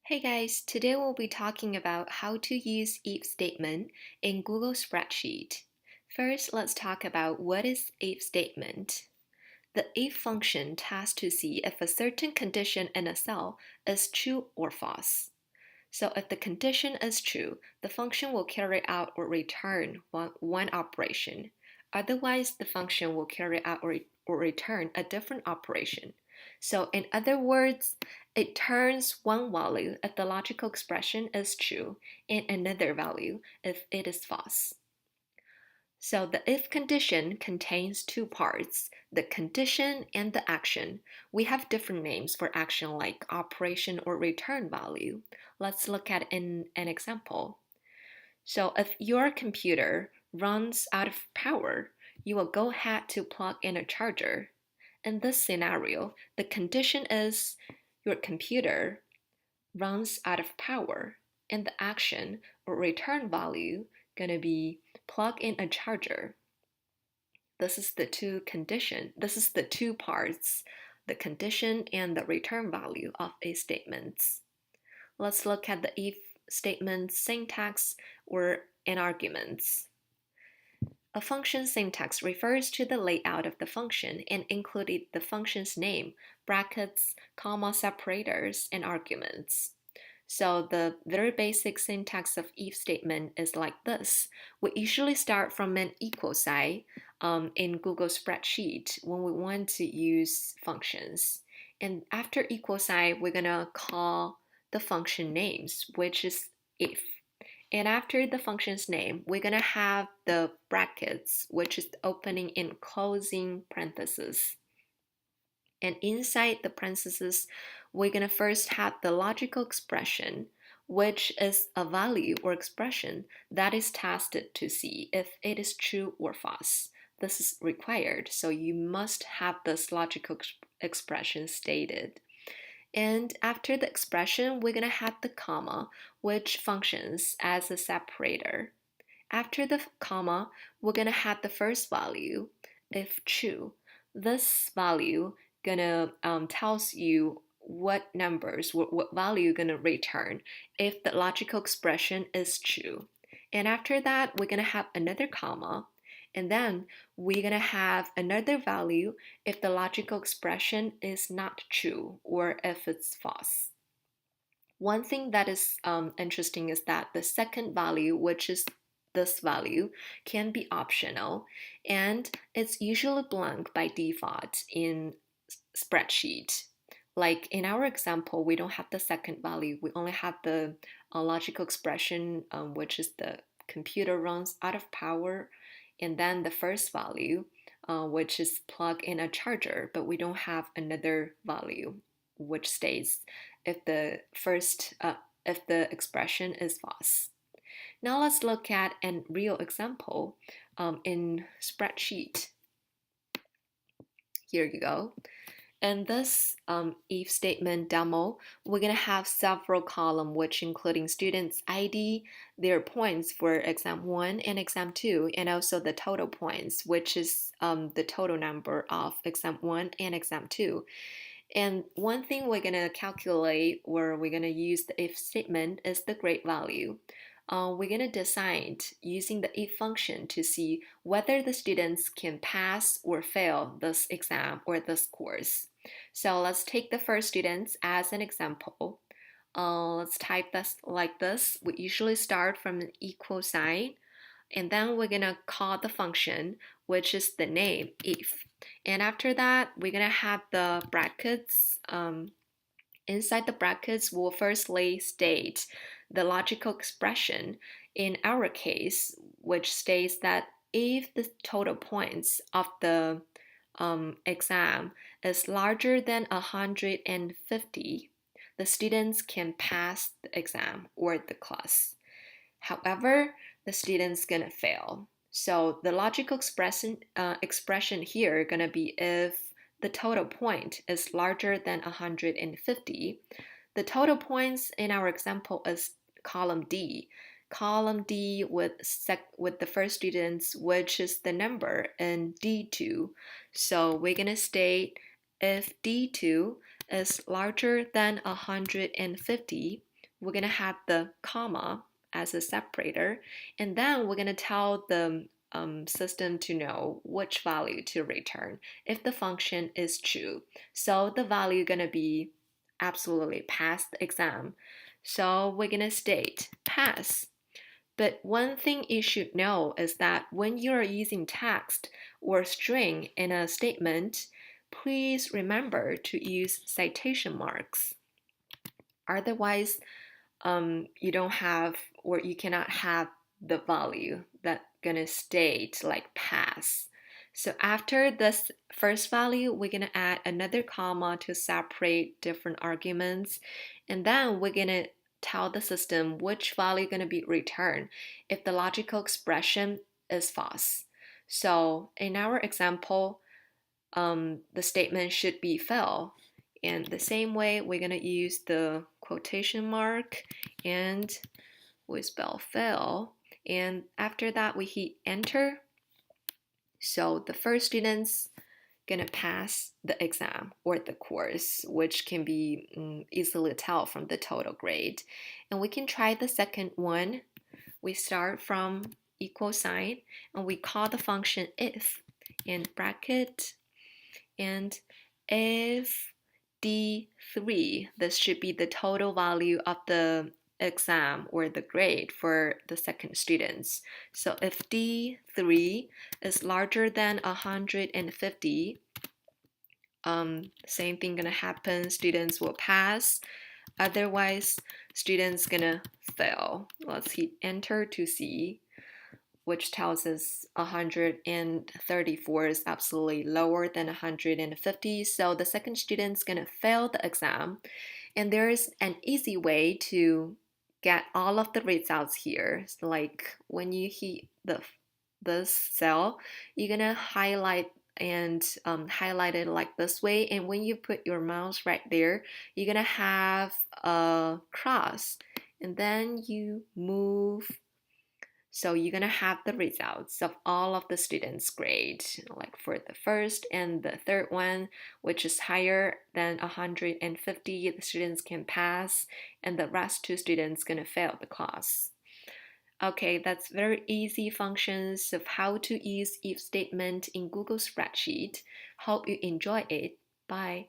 Hey guys, today we'll be talking about how to use if statement in Google Spreadsheet. First, let's talk about what is if statement. The if function tests to see if a certain condition in a cell is true or false. So if the condition is true, the function will carry out or return one operation. Otherwise, the function will carry out or return a different operation. So in other words, it turns one value if the logical expression is true and another value if it is false. So the if condition contains two parts, the condition and the action. We have different names for action like operation or return value. Let's look at an example. So if your computer runs out of power, you will go ahead to plug in a charger. In this scenario, the condition is your computer runs out of power, and the action or return value gonna be plug in a charger. This is the two parts, the condition and the return value of a statement. Let's look at the if statement syntax or an arguments. A function syntax refers to the layout of the function and included the function's name, brackets, comma separators, and arguments. So the very basic syntax of if statement is like this. We usually start from an equal sign in Google Spreadsheet when we want to use functions. And after equal sign, we're gonna call the function names, which is if. And after the function's name, we're gonna have the brackets, which is the opening and closing parentheses. And inside the parentheses, we're going to first have the logical expression, which is a value or expression that is tested to see if it is true or false. This is required, so you must have this logical expression stated. And after the expression, we're going to have the comma, which functions as a separator. After the comma, we're going to have the first value, if true. This value gonna tells you what numbers, what value you're gonna return if the logical expression is true. And after that, we're gonna have another comma, and then we're gonna have another value if the logical expression is not true or if it's false. One thing that is interesting is that the second value, which is this value, can be optional, and it's usually blank by default in spreadsheet. Like in our example, we don't have the second value. We only have the logical expression, which is the computer runs out of power, and then the first value, which is plug in a charger, but we don't have another value, which states if if the expression is false. Now let's look at a real example in spreadsheet. Here you go. In this if statement demo, we're going to have several columns, which including students' ID, their points for exam 1 and exam 2, and also the total points, which is the total number of exam 1 and exam 2. And one thing we're going to calculate or we're going to use the if statement is the grade value. We're going to decide using the if function to see whether the students can pass or fail this exam or this course. So let's take the first students as an example. Let's type this like this. We usually start from an equal sign, and then we're gonna call the function, which is the name if. And after that, we're gonna have the brackets. Inside the brackets, we'll firstly state the logical expression in our case, which states that if the total points of the exam is larger than 150, the students can pass the exam or the class. However, the student's gonna fail. So the logical expression here gonna be if the total point is larger than 150. The total points in our example is column D. Column D with the first students, which is the number in D2. So we're gonna state if D2 is larger than 150, we're going to have the comma as a separator, and then we're going to tell the system to know which value to return if the function is true. So the value going to be absolutely pass the exam. So we're going to state pass. But one thing you should know is that when you're using text or string in a statement, please remember to use citation marks. Otherwise, you don't have or you cannot have the value that gonna state like pass. So after this first value, we're gonna add another comma to separate different arguments, and then we're gonna tell the system which value gonna be returned if the logical expression is false. So in our example, the statement should be fail. And the same way, we're going to use the quotation mark and we spell fail. And after that, we hit enter. So the first student's going to pass the exam or the course, which can be easily tell from the total grade. And we can try the second one. We start from equal sign and we call the function if in bracket, and if D3, this should be the total value of the exam or the grade for the second students. So if D3 is larger than 150, same thing gonna happen, students will pass. Otherwise, students gonna fail. Let's hit enter to see, which tells us 134 is absolutely lower than 150. So the second student's gonna fail the exam. And there is an easy way to get all of the results here. So like when you hit this cell, you're gonna highlight and highlight it like this way. And when you put your mouse right there, you're gonna have a cross. And then you move. So you're gonna have the results of all of the students' grade, like for the first and the third one, which is higher than 150, the students can pass, and the rest two students gonna fail the class. Okay, that's very easy functions of how to use if statement in Google Spreadsheet. Hope you enjoy it. Bye.